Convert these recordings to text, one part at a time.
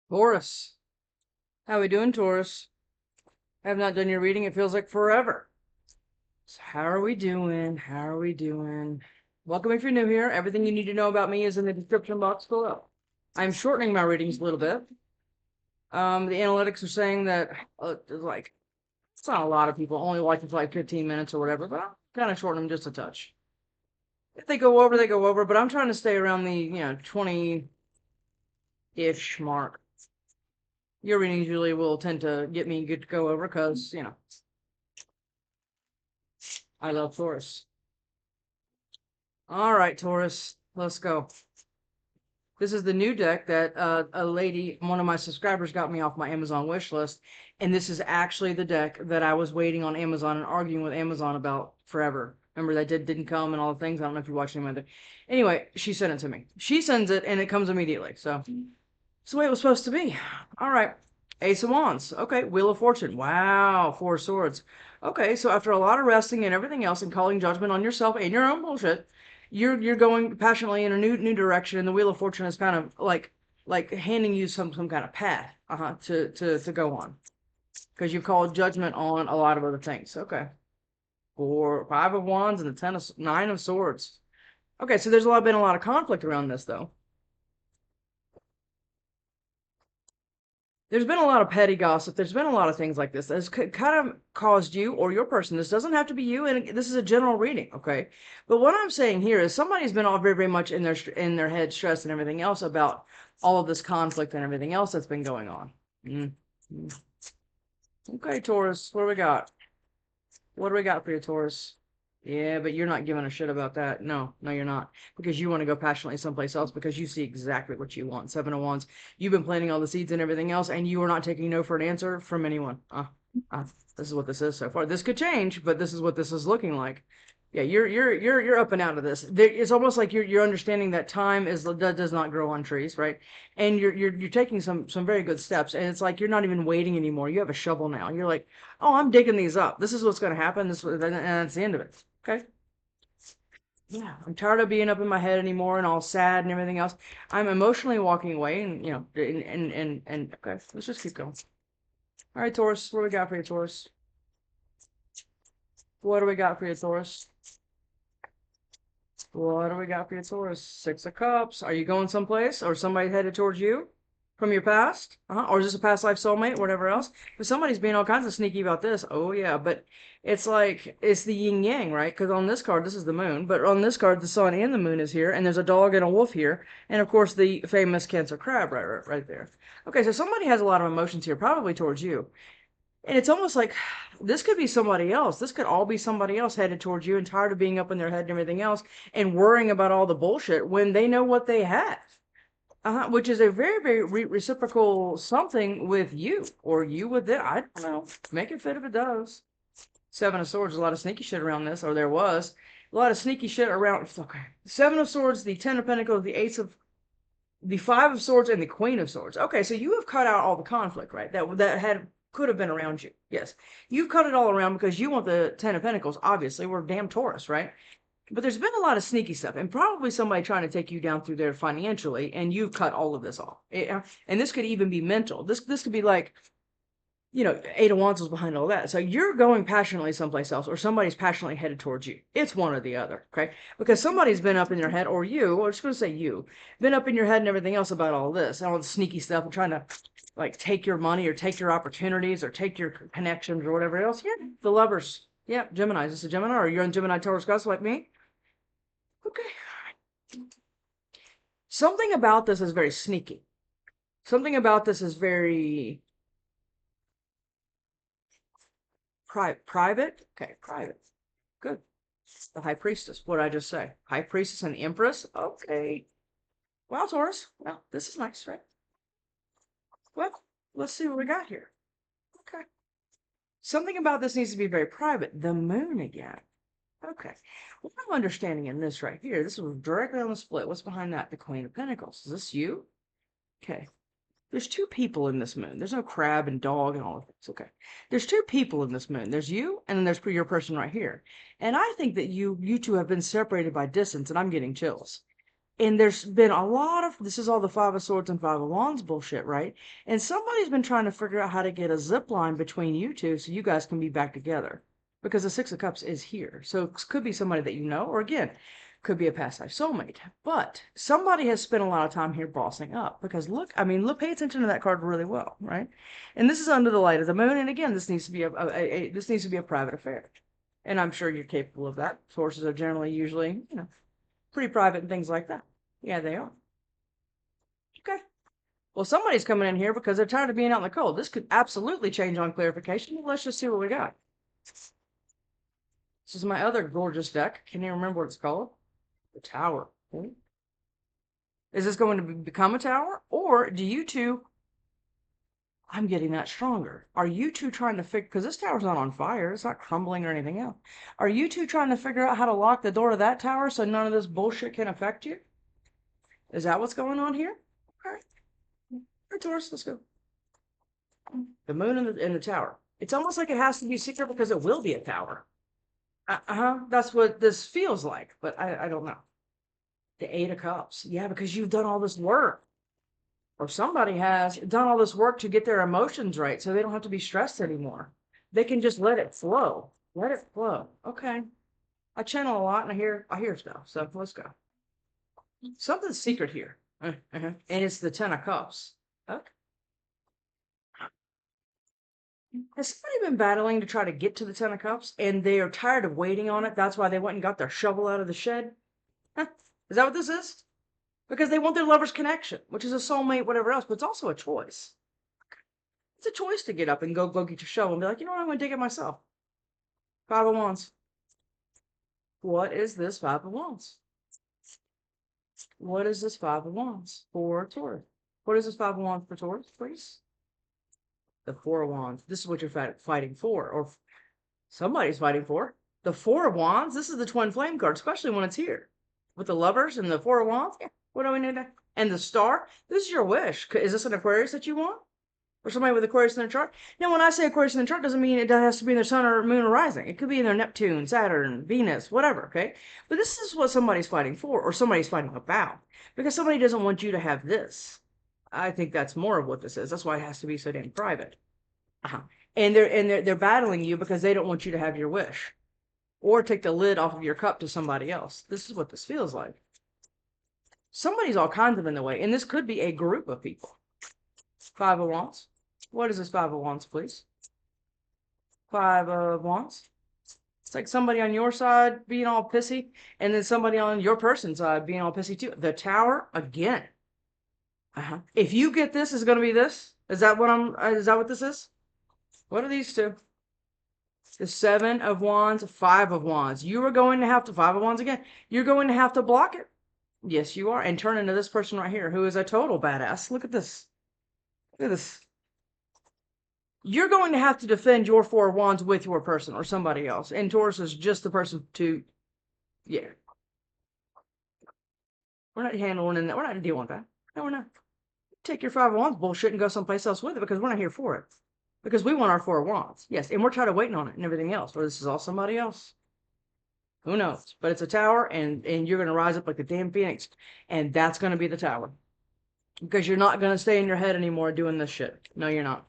Taurus. How we doing, Taurus? I have not done your reading. It feels like forever. So how are we doing? How are we doing? Welcome if you're new here. Everything you need to know about me is in the description box below. I'm shortening my readings a little bit. The analytics are saying that it's not a lot of people only watching for like 15 minutes or whatever, but I'm kind of shortening them just a touch. If they go over, they go over, but I'm trying to stay around the 20-ish mark. Your readings usually will tend to get me good to go over because, I love Taurus. All right, Taurus, let's go. This is the new deck that a lady, one of my subscribers, got me off my Amazon wish list. And this is actually the deck that I was waiting on Amazon and arguing with Amazon about forever. Remember that didn't come and all the things. I don't know if you watched any of it. Anyway, she sent it to me. She sends it and it comes immediately. So it's the way it was supposed to be. All right. Ace of Wands. Okay. Wheel of Fortune. Wow. Four of Swords. Okay. So after a lot of resting and everything else and calling judgment on yourself and your own bullshit, you're going passionately in a new direction, and the Wheel of Fortune is kind of like handing you some kind of path to go on, because you've called judgment on a lot of other things. Okay. Five of Wands and the Nine of Swords. Okay, so there's been a lot of conflict around this though. There's been a lot of petty gossip. There's been a lot of things like this that's kind of caused you or your person. This doesn't have to be you, and this is a general reading, okay? But what I'm saying here is somebody's been all very much in their head, stressed and everything else about all of this conflict and everything else that's been going on. Mm -hmm. Okay, Taurus, what do we got? What do we got for you, Taurus? Yeah, but you're not giving a shit about that. No, you're not. Because you want to go passionately someplace else because you see exactly what you want. Seven of Wands. You've been planting all the seeds and everything else, and you are not taking no for an answer from anyone. This is what this is so far. This could change, but this is what this is looking like. Yeah, you're up and out of this. It's almost like you're understanding that time does not grow on trees, right? And you're taking some very good steps, and it's like you're not even waiting anymore. You have a shovel now. You're like, oh, I'm digging these up. This is what's going to happen. And that's the end of it. Okay. Yeah, I'm tired of being up in my head anymore and all sad and everything else. I'm emotionally walking away, and okay, let's just keep going. All right, Taurus, what do we got for you, Taurus? What do we got for you, Taurus? What do we got for you, Taurus? Six of Cups. Are you going someplace, or somebody headed towards you from your past? Or is this a past life soulmate, whatever else? But somebody's being all kinds of sneaky about this. Oh yeah, but it's like it's the yin yang, right? Because on this card, this is the moon, but on this card, the sun and the moon is here, and there's a dog and a wolf here, and of course the famous Cancer crab right there. Okay, so somebody has a lot of emotions here, probably towards you. And it's almost like this could be somebody else. This could all be somebody else headed towards you and tired of being up in their head and everything else and worrying about all the bullshit when they know what they have. Which is a very reciprocal something with you, or you with them. I don't know. Make it fit if it does. Seven of Swords, a lot of sneaky shit around this, or there was. A lot of sneaky shit around. Okay. Seven of Swords, the Ten of Pentacles, the Five of Swords, and the Queen of Swords. Okay, so you have cut out all the conflict, right? That could have been around you. Yes. You've cut it all around because you want the Ten of Pentacles. Obviously, we're damn Taurus, right? But there's been a lot of sneaky stuff, and probably somebody trying to take you down through there financially, and you've cut all of this off. And this could even be mental. This could be like, Eight of Wands was behind all that. So you're going passionately someplace else, or somebody's passionately headed towards you. It's one or the other, okay? Because somebody's been up in your head, or I'm just going to say you, been up in your head and everything else about all this, and all the sneaky stuff, and trying to, like, take your money, or take your opportunities, or take your connections, or whatever else. Yeah, the Lovers. Yeah, Gemini. Is this a Gemini, or you're in Gemini Taurus cusp like me? Okay. Something about this is very sneaky. Something about this is very private. Okay, private. Good. The High Priestess. What did I just say? High Priestess and the Empress? Okay. Well, Taurus. Well, this is nice, right? Well, let's see what we got here. Okay. Something about this needs to be very private. The Moon again. Okay. What I'm understanding in this right here, this was directly on the split. What's behind that? The Queen of Pentacles. Is this you? Okay. There's two people in this moon. There's no crab and dog and all of this. Okay. There's two people in this moon. There's you, and then there's your person right here. And I think that you two have been separated by distance, and I'm getting chills. And there's been a lot of, this is all the Five of Swords and Five of Wands bullshit, right? And somebody's been trying to figure out how to get a zip line between you two so you guys can be back together. Because the Six of Cups is here. So it could be somebody that you know, or again, could be a past life soulmate. But somebody has spent a lot of time here bossing up. Because look, I mean, look, pay attention to that card really well, right? And this is under the light of the moon. And again, this needs to be this needs to be a private affair. And I'm sure you're capable of that. Sources are generally usually, pretty private and things like that. Yeah, they are. Okay. Well, somebody's coming in here because they're tired of being out in the cold. This could absolutely change on clarification. Let's just see what we got. This is my other gorgeous deck. Can you remember what it's called? The Tower. Okay. Is this going to become a tower? Or do you two... I'm getting that stronger. Are you two trying to figure... Because this tower's not on fire. It's not crumbling or anything else. Are you two trying to figure out how to lock the door to that tower so none of this bullshit can affect you? Is that what's going on here? Okay. All right, Taurus, let's go. The moon and the tower. It's almost like it has to be secret because it will be a tower. That's what this feels like, but I don't know. The Eight of Cups. Yeah, because you've done all this work. Or somebody has done all this work to get their emotions right so they don't have to be stressed anymore. They can just let it flow. Let it flow. Okay. I channel a lot and I hear stuff. So let's go. Something's secret here. And it's the Ten of Cups. Okay. Has somebody been battling to try to get to the Ten of Cups and they are tired of waiting on it? That's why they went and got their shovel out of the shed? Is that what this is? Because they want their lover's connection, which is a soulmate, whatever else, but it's also a choice. It's a choice to get up and go get your shovel and be like, you know what, I'm going to dig it myself. Five of Wands. What is this Five of Wands? What is this Five of Wands for Taurus? What is this Five of Wands for Taurus, please? The Four of Wands. This is what you're fighting for, or somebody's fighting for. The Four of Wands. This is the twin flame card, especially when it's here. With the Lovers and the Four of Wands. Yeah. What do we need? And the Star. This is your wish. Is this an Aquarius that you want? Or somebody with Aquarius in their chart? Now, when I say Aquarius in their chart, doesn't mean it has to be in their sun or moon or rising. It could be in their Neptune, Saturn, Venus, whatever, okay? But this is what somebody's fighting for, or somebody's fighting about. Because somebody doesn't want you to have this. I think that's more of what this is. That's why it has to be so damn private. And they're battling you because they don't want you to have your wish. Or take the lid off of your cup to somebody else. This is what this feels like. Somebody's all kinds of in the way. And this could be a group of people. Five of Wands. What is this Five of Wands, please? Five of Wands. It's like somebody on your side being all pissy, and then somebody on your person's side being all pissy too. The Tower again. If you get this, is going to be this. Is that what this is? What are these two? The Seven of Wands, Five of Wands. You are going to have to, Five of Wands again. You're going to have to block it. Yes, you are. And turn into this person right here, who is a total badass. Look at this. Look at this. You're going to have to defend your Four of Wands with your person or somebody else. And Taurus is just the person to, yeah. We're not handling that. We're not dealing with that. No, we're not. Take your Five of Wands bullshit and go someplace else with it because we're not here for it. Because we want our Four of Wands. Yes, and we're tired of waiting on it and everything else. Or this is all somebody else. Who knows? But it's a tower, and you're going to rise up like the damn phoenix. And that's going to be the tower. Because you're not going to stay in your head anymore doing this shit. No, you're not.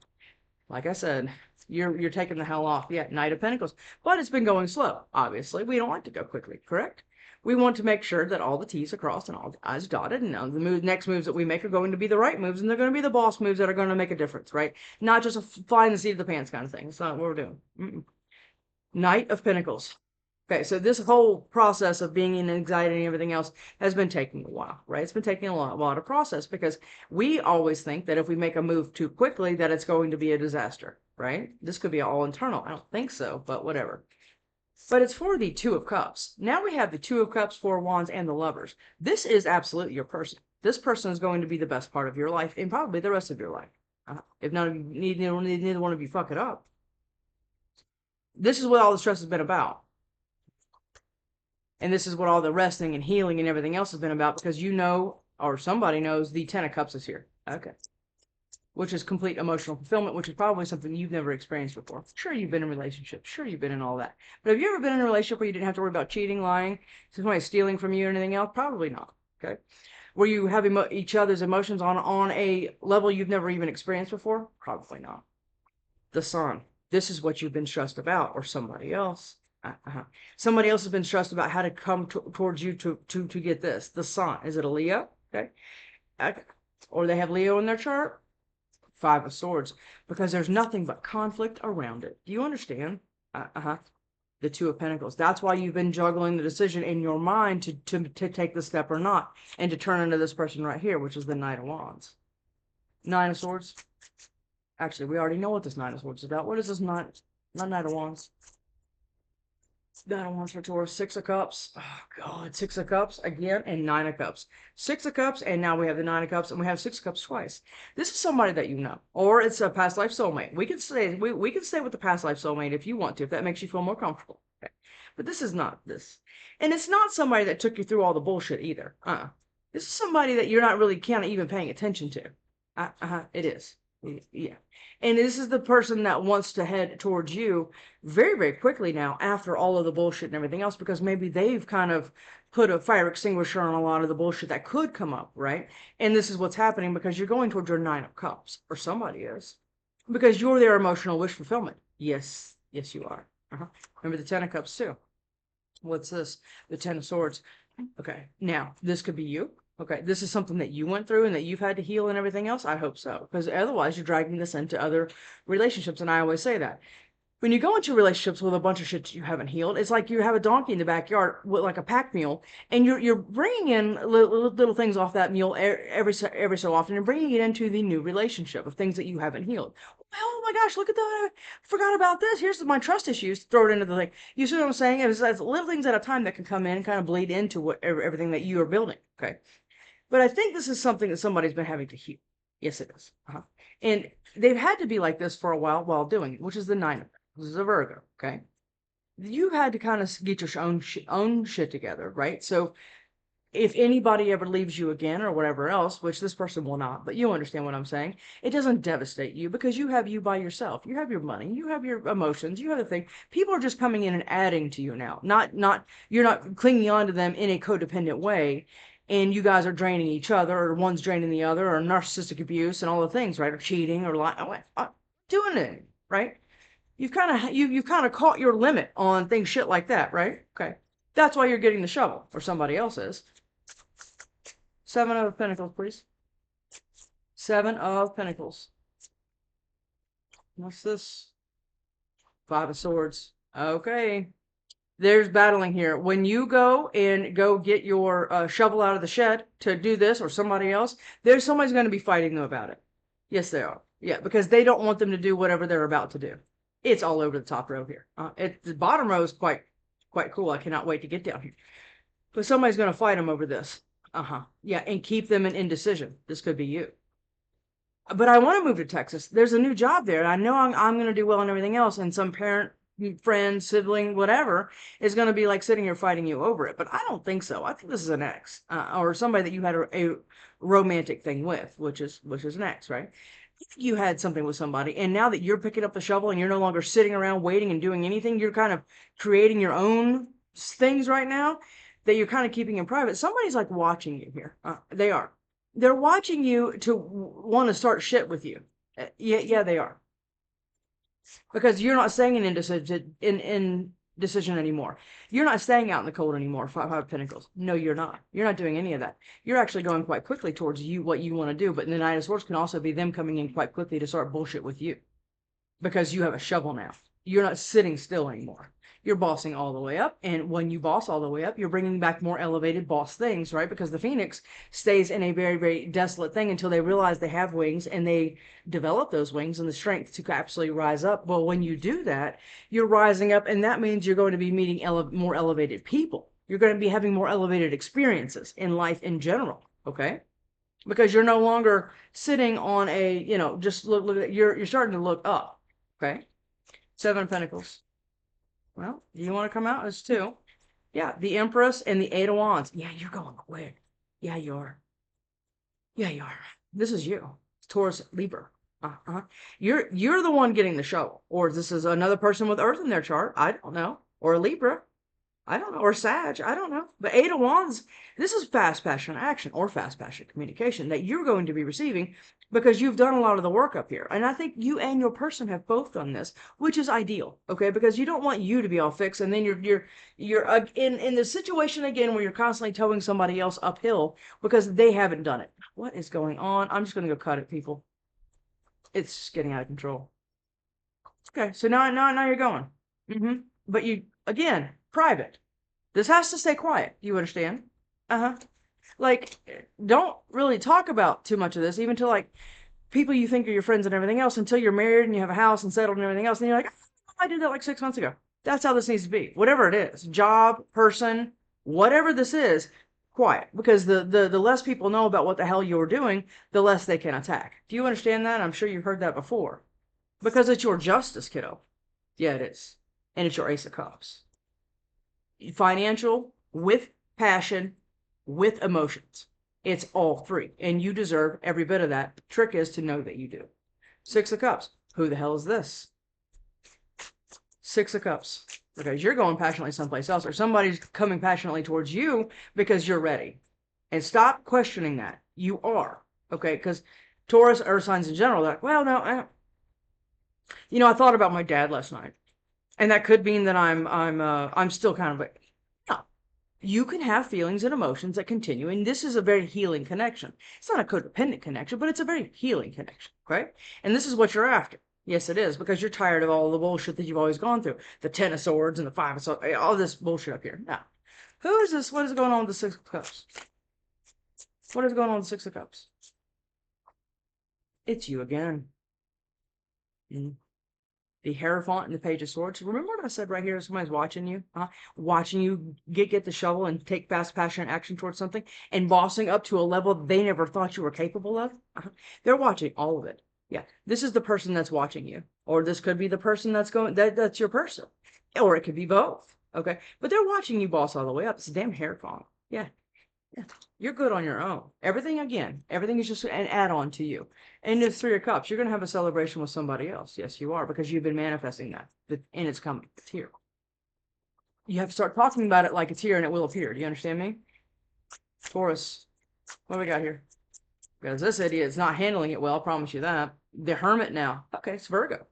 Like I said, you're taking the hell off. Yeah, Knight of Pentacles. But it's been going slow, obviously. We don't like to go quickly, correct? We want to make sure that all the T's are crossed and all the I's dotted, and the next moves that we make are going to be the right moves, and they're going to be the boss moves that are going to make a difference, right? Not just a fly in the seat of the pants kind of thing. It's not what we're doing. Knight of Pentacles. Okay, so this whole process of being in anxiety and everything else has been taking a while, right? It's been taking a while to process because we always think that if we make a move too quickly that it's going to be a disaster, right? This could be all internal. I don't think so, but whatever. But it's for the Two of Cups. Now we have the Two of Cups, Four of Wands, and the Lovers. This is absolutely your person. This person is going to be the best part of your life and probably the rest of your life. If neither one of you fuck it up. This is what all the stress has been about. And this is what all the resting and healing and everything else has been about because you know, or somebody knows, the Ten of Cups is here. Okay. Which is complete emotional fulfillment, which is probably something you've never experienced before. Sure, you've been in relationships. Sure, you've been in all that. But have you ever been in a relationship where you didn't have to worry about cheating, lying, somebody stealing from you or anything else? Probably not. Okay. Were you having each other's emotions on a level you've never even experienced before? Probably not. The Sun. This is what you've been stressed about, or somebody else. Somebody else has been stressed about how to come towards you to get this. The Sun. Is it a Leo? Okay. Okay. Or they have Leo in their chart? Five of Swords. Because there's nothing but conflict around it. Do you understand? The Two of Pentacles. That's why you've been juggling the decision in your mind to take the step or not, and to turn into this person right here, which is the Knight of Wands. Nine of Swords. Actually, we already know what this Nine of Swords is about. What is this Knight? Not Knight of Wands. Nine of Wands for Taurus. Six of Cups. Oh, God. Six of Cups again, and Nine of Cups. Six of Cups, and now we have the Nine of Cups, and we have Six of Cups twice. This is somebody that you know, or it's a past life soulmate. We can stay with the past life soulmate if you want to, if that makes you feel more comfortable. Okay. But this is not this. And it's not somebody that took you through all the bullshit either. This is somebody that you're not really kind of even paying attention to. It is. Yeah. And this is the person that wants to head towards you very, very quickly now, after all of the bullshit and everything else, because maybe they've kind of put a fire extinguisher on a lot of the bullshit that could come up, right? And this is what's happening because you're going towards your Nine of Cups, or somebody is, because you're their emotional wish fulfillment. Yes, yes, you are. Remember the Ten of Cups too. What's this? The Ten of Swords. Okay, now this could be you. Okay, this is something that you went through and that you've had to heal and everything else. I hope so, because otherwise you're dragging this into other relationships. And I always say that when you go into relationships with a bunch of shit you haven't healed, it's like you have a donkey in the backyard with like a pack mule, and you're bringing in little things off that mule every so often, and bringing it into the new relationship of things that you haven't healed. Oh my gosh, look at that! I forgot about this. Here's my trust issues. Throw it into the thing. You see what I'm saying? It's little things at a time that can come in and kind of bleed into everything that you are building. Okay. But I think this is something that somebody's been having to heal. Yes, it is. And they've had to be like this for a while doing it, which is the Nine of Pentacles. This is a Virgo, okay? You had to kind of get your own shit together, right? So if anybody ever leaves you again or whatever else, which this person will not, but you understand what I'm saying, it doesn't devastate you because you have you by yourself. You have your money, you have your emotions, you have the thing. People are just coming in and adding to you now. You're not clinging on to them in a codependent way. And you guys are draining each other, or one's draining the other, or narcissistic abuse and all the things, right? Or cheating, or lying, doing it, right? You've kind of caught your limit on things, shit like that, right? Okay, that's why you're getting the shovel, or somebody else is. Seven of Pentacles, please. Seven of Pentacles. What's this? Five of Swords. Okay. There's battling here. When you go get your shovel out of the shed to do this, or somebody else, somebody's going to be fighting them about it. Yes, they are. Yeah, because they don't want them to do whatever they're about to do. It's all over the top row here. The bottom row is quite cool. I cannot wait to get down here. But somebody's going to fight them over this. Yeah, and keep them in indecision. This could be you. But I want to move to Texas. There's a new job there. I know I'm going to do well and everything else, and some parent, friend, sibling, whatever, is going to be like sitting here fighting you over it. But I don't think so. I think this is an ex, or somebody that you had a romantic thing with, which is an ex, right? You had something with somebody, and now that you're picking up the shovel and you're no longer sitting around waiting and doing anything, you're kind of creating your own things right now that you're kind of keeping in private. Somebody's like watching you here. They are. They're watching you to want to start shit with you. Yeah, they are. Because you're not staying in indecision anymore. You're not staying out in the cold anymore. Five of Pentacles. No, you're not. You're not doing any of that. You're actually going quite quickly towards what you want to do. But the Nine of Swords can also be them coming in quite quickly to start bullshit with you. Because you have a shovel now. You're not sitting still anymore. You're bossing all the way up. And when you boss all the way up, you're bringing back more elevated boss things, right? Because the Phoenix stays in a very, very desolate thing until they realize they have wings and they develop those wings and the strength to absolutely rise up. Well, when you do that, you're rising up, and that means you're going to be meeting more elevated people. You're going to be having more elevated experiences in life in general, okay? Because you're no longer sitting on a, just look, you're starting to look up, okay? Seven of Pentacles. Well, you want to come out as two? Yeah, the Empress and the Eight of Wands. Yeah, you're going quick. Yeah, you are. Yeah, you are. This is you. Taurus, Libra. You're the one getting the shovel. Or this is another person with Earth in their chart. I don't know. Or a Libra. I don't know, or Sag, I don't know. But Eight of Wands, this is fast passion action or fast passion communication that you're going to be receiving because you've done a lot of the work up here. And I think you and your person have both done this, which is ideal, okay? Because you don't want you to be all fixed and then you're in the situation again where you're constantly towing somebody else uphill because they haven't done it. What is going on? I'm just going to go cut it, people. It's getting out of control. Okay, so now you're going. But you, again, private. This has to stay quiet. You understand? Uh-huh. Like, don't really talk about too much of this, even to like people you think are your friends and everything else, until you're married and you have a house and settled and everything else. And you're like, "Oh, I did that like 6 months ago." That's how this needs to be. Whatever it is, job, person, whatever this is, quiet. Because the less people know about what the hell you're doing, the less they can attack. Do you understand that? I'm sure you've heard that before. Because it's your justice, kiddo. Yeah, it is. And it's your Ace of Cups. Financial, with passion, with emotions. It's all three. And you deserve every bit of that. The trick is to know that you do. Six of Cups. Who the hell is this? Six of Cups. Because you're going passionately someplace else, or somebody's coming passionately towards you because you're ready. And stop questioning that. You are. Okay? Because Taurus, earth signs in general, they're like, well, no, I thought about my dad last night. And that could mean that I'm still kind of like, no. You can have feelings and emotions that continue, and this is a very healing connection. It's not a codependent connection, but it's a very healing connection, okay? And this is what you're after. Yes, it is, because you're tired of all the bullshit that you've always gone through. The Ten of Swords and the Five of Swords, all this bullshit up here. Now, who is this? What is going on with the Six of Cups? What is going on with the Six of Cups? It's you again. The Hierophant and the Page of Swords. Remember what I said right here? Somebody's watching you, watching you get the shovel and take fast, passionate action towards something, and bossing up to a level they never thought you were capable of. They're watching all of it. Yeah, this is the person that's watching you, or this could be the person that's going. That's your person, or it could be both. Okay, but they're watching you boss all the way up. It's a damn Hierophant. Yeah. Yeah, you're good on your own. Everything is just an add-on to you. And the Three of Cups, you're going to have a celebration with somebody else. Yes, you are, because you've been manifesting that. And it's coming. It's here. You have to start talking about it like it's here and it will appear. Do you understand me? Taurus, what do we got here? Because this idiot is not handling it well, I promise you that. The Hermit now. Okay, it's Virgo.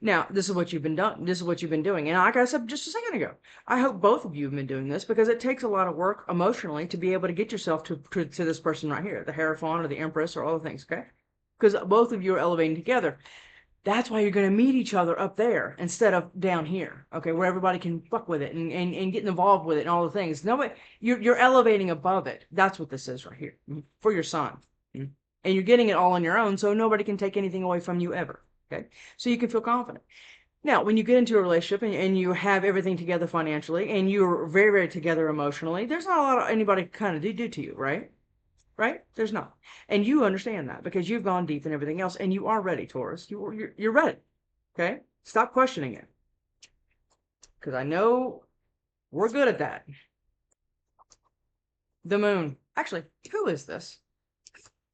Now, this is what you've been done. This is what you've been doing. And like I said just a second ago, I hope both of you have been doing this because it takes a lot of work emotionally to be able to get yourself to this person right here, the Hierophant or the Empress or all the things, okay? Because both of you are elevating together. That's why you're going to meet each other up there instead of down here, okay, where everybody can fuck with it and get involved with it and all the things. Nobody, you're elevating above it. That's what this is right here for your son. And you're getting it all on your own, so nobody can take anything away from you ever. Okay, so you can feel confident. Now, when you get into a relationship and you have everything together financially and you're very, very together emotionally, there's not a lot of anybody kind of do to you, right? Right? There's not. And you understand that because you've gone deep and everything else and you are ready, Taurus. You're ready. Okay? Stop questioning it. Because I know we're good at that. The Moon. Actually, who is this?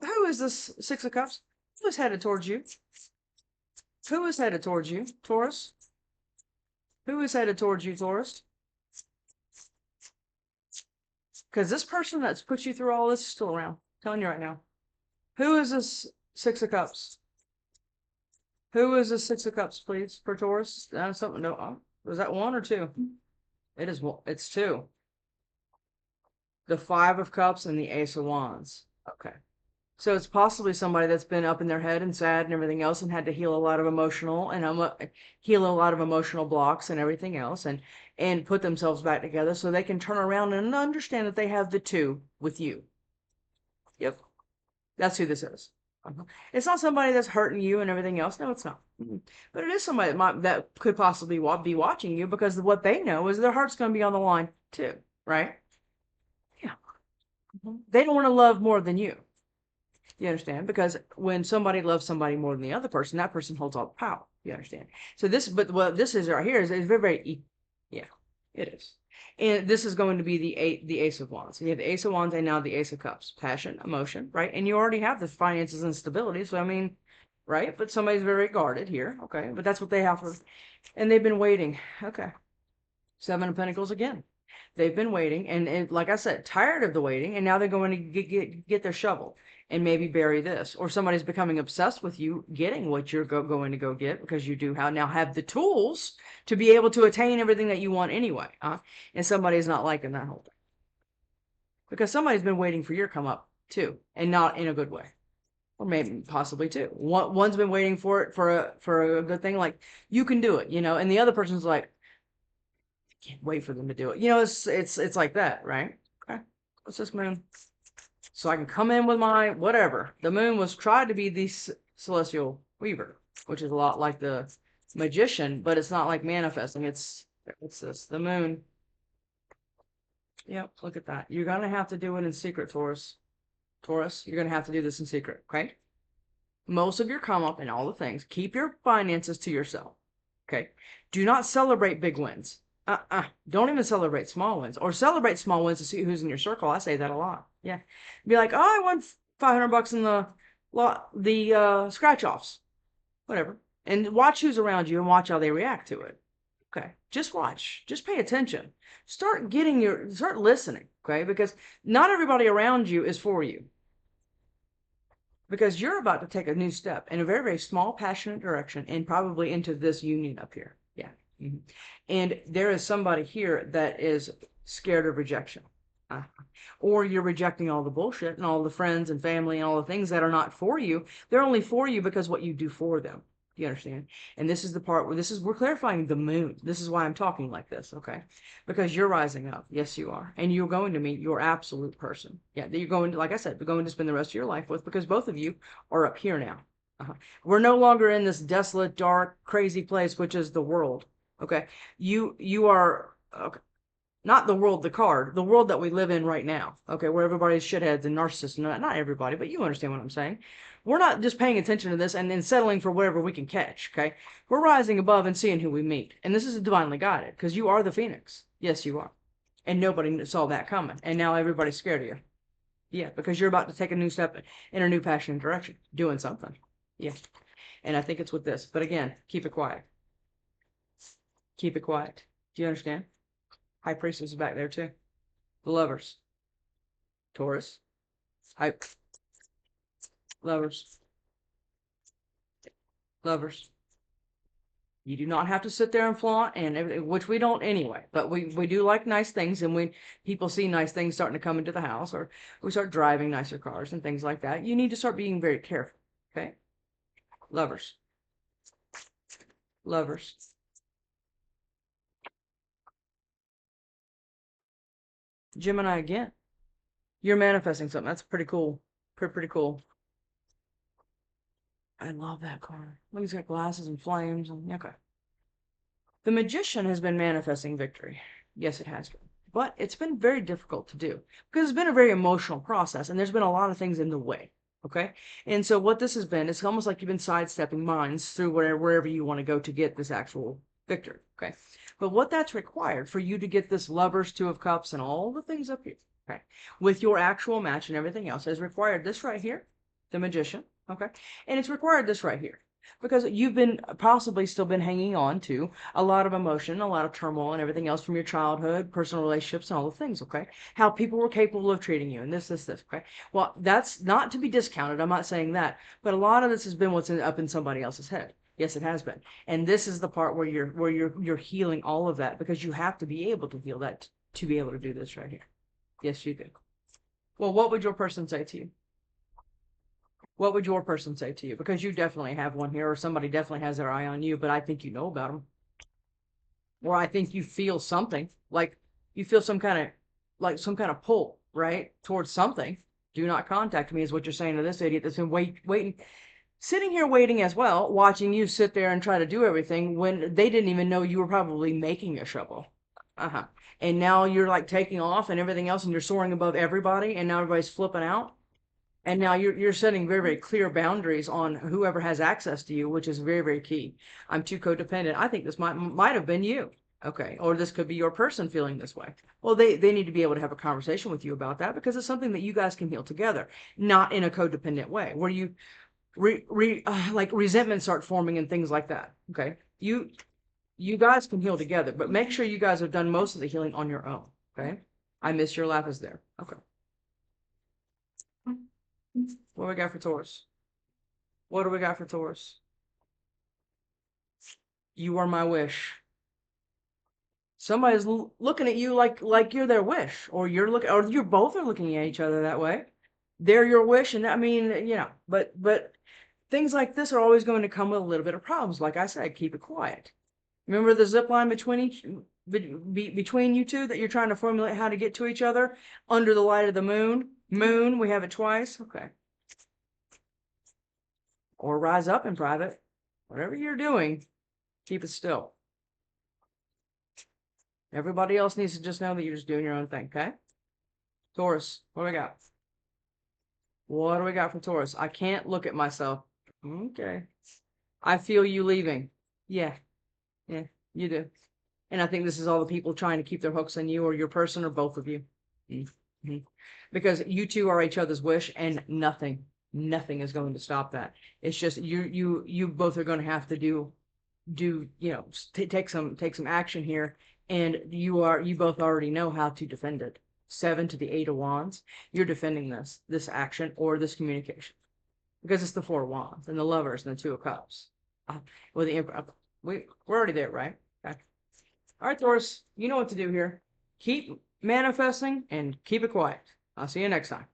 Who is this Six of Cups? Who is headed towards you? Who is headed towards you, Taurus? Who is headed towards you, Taurus? Because this person that's put you through all this is still around. I'm telling you right now. Who is this Six of Cups? Who is this Six of Cups, please, for Taurus? Something. No, was that one or two? It is one. It's two. The Five of Cups and the Ace of Wands. Okay. So it's possibly somebody that's been up in their head and sad and everything else and had to heal a lot of emotional blocks and everything else and put themselves back together so they can turn around and understand that they have the two with you. Yep. That's who this is. It's not somebody that's hurting you and everything else. No, it's not. But it is somebody that could possibly be watching you because what they know is their heart's going to be on the line too, right? Yeah. They don't want to love more than you. You understand? Because when somebody loves somebody more than the other person, that person holds all the power. You understand? So what this is right here is very, very, yeah, it is. And this is going to be the Ace of Wands. You have the Ace of Wands and now the Ace of Cups. Passion, emotion, right? And you already have the finances and stability. So, I mean, right? But somebody's very guarded here. Okay. But that's what they have. And they've been waiting. Okay. Seven of Pentacles again. They've been waiting, and like I said, tired of the waiting, and now they're going to get their shovel and maybe bury this, or somebody's becoming obsessed with you getting what you're going to go get, because you do now have the tools to be able to attain everything that you want anyway. And somebody's not liking that whole thing, because somebody's been waiting for your come up too, and not in a good way. Or maybe possibly two. One's been waiting for it for a good thing, like you can do it, and the other person's like, I can't wait for them to do it. It's like that, right? Okay. What's this moon? So I can come in with my whatever. The moon was tried to be the celestial weaver, which is a lot like the magician, but it's not like manifesting. It's this, the moon. Yep, look at that. You're gonna have to do it in secret, Taurus. Taurus, you're gonna have to do this in secret, okay? Most of your come up and all the things, keep your finances to yourself, okay? Do not celebrate big wins. Don't even celebrate small wins, or celebrate small wins to see who's in your circle. I say that a lot. Yeah. Be like, oh, I won $500 in the scratch offs, whatever. And watch who's around you and watch how they react to it. Okay. Just watch. Just pay attention. Start listening, okay? Because not everybody around you is for you. Because you're about to take a new step in a very, very small, passionate direction, and probably into this union up here. Yeah. Mm-hmm. And there is somebody here that is scared of rejection. Or you're rejecting all the bullshit and all the friends and family and all the things that are not for you. They're only for you because what you do for them. Do you understand? And this is the part where we're clarifying the moon. This is why I'm talking like this, okay? Because you're rising up. Yes, you are. And you're going to meet your absolute person. Yeah, that you're going to, like I said, you're going to spend the rest of your life with, because both of you are up here now. We're no longer in this desolate, dark, crazy place, which is the world. Okay? You are, okay, not the world, the world that we live in right now. Okay, where everybody's shitheads and narcissists. Not everybody, but you understand what I'm saying. We're not just paying attention to this and then settling for whatever we can catch, okay? We're rising above and seeing who we meet. And this is divinely guided, because you are the phoenix. Yes, you are. And nobody saw that coming. And now everybody's scared of you. Yeah, because you're about to take a new step in a new passionate direction, doing something. Yeah. And I think it's with this. But again, keep it quiet. Keep it quiet. Do you understand? High Priestess is back there too. The Lovers. Taurus. Lovers. Lovers. You do not have to sit there and flaunt, and which we don't anyway. But we do like nice things, and people see nice things starting to come into the house, or we start driving nicer cars and things like that. You need to start being very careful. Okay? Lovers. Lovers. Gemini again. You're manifesting something. That's pretty cool. Pretty cool. I love that card. Look, he's got glasses and flames. Okay. The Magician has been manifesting victory. Yes, it has been. But it's been very difficult to do, because it's been a very emotional process, and there's been a lot of things in the way. Okay? And so what this has been, it's almost like you've been sidestepping minds through wherever you want to go to get this actual victory. Okay? But what that's required for you to get this Lovers, Two of Cups, and all the things up here, okay, with your actual match and everything else, has required this right here, the Magician, okay, and it's required this right here, because you've been possibly still been hanging on to a lot of emotion, a lot of turmoil, and everything else from your childhood, personal relationships, and all the things, okay, how people were capable of treating you, and this, okay. Well, that's not to be discounted. I'm not saying that, but a lot of this has been what's up in somebody else's head. Yes, it has been. And this is the part where you're healing all of that, because you have to be able to heal that to be able to do this right here. Yes, you do. Well, what would your person say to you? What would your person say to you? Because you definitely have one here, or somebody definitely has their eye on you, but I think you know about them. Or I think you feel something, like you feel some kind of pull, right, towards something. Do not contact me is what you're saying to this idiot that's been waiting. Sitting here waiting as well, watching you sit there and try to do everything when they didn't even know you were probably making a shovel. And now you're like taking off and everything else, and you're soaring above everybody, and now everybody's flipping out. And now you're setting very, very clear boundaries on whoever has access to you, which is very, very key. I'm too codependent. I think this might have been you. Okay. Or this could be your person feeling this way. Well, they need to be able to have a conversation with you about that, because it's something that you guys can heal together, not in a codependent way where you like resentment start forming and things like that. Okay. You guys can heal together, but make sure you guys have done most of the healing on your own. Okay. I miss your laugh is there. Okay. What do we got for Taurus? What do we got for Taurus? You are my wish. Somebody's looking at you like you're their wish, or you both are looking at each other that way. They're your wish, and I mean, but things like this are always going to come with a little bit of problems. Like I said, keep it quiet. Remember the zip line between you two that you're trying to formulate how to get to each other under the light of the moon. Moon, we have it twice. Okay. Or rise up in private. Whatever you're doing, keep it still. Everybody else needs to just know that you're just doing your own thing, okay? Taurus, what do we got? What do we got for Taurus? I can't look at myself. Okay. I feel you leaving. Yeah. Yeah, you do. And I think this is all the people trying to keep their hooks on you or your person or both of you. Mm-hmm. Because you two are each other's wish, and nothing is going to stop that. It's just you both are going to have to do take some action here, and you both already know how to defend it. 7 to the 8 of Wands, you're defending this action or this communication because it's the 4 of Wands and the Lovers and the 2 of Cups. Well, the Emperor. We're already there, right? Okay. All right, Taurus, you know what to do here. Keep manifesting and keep it quiet. I'll see you next time.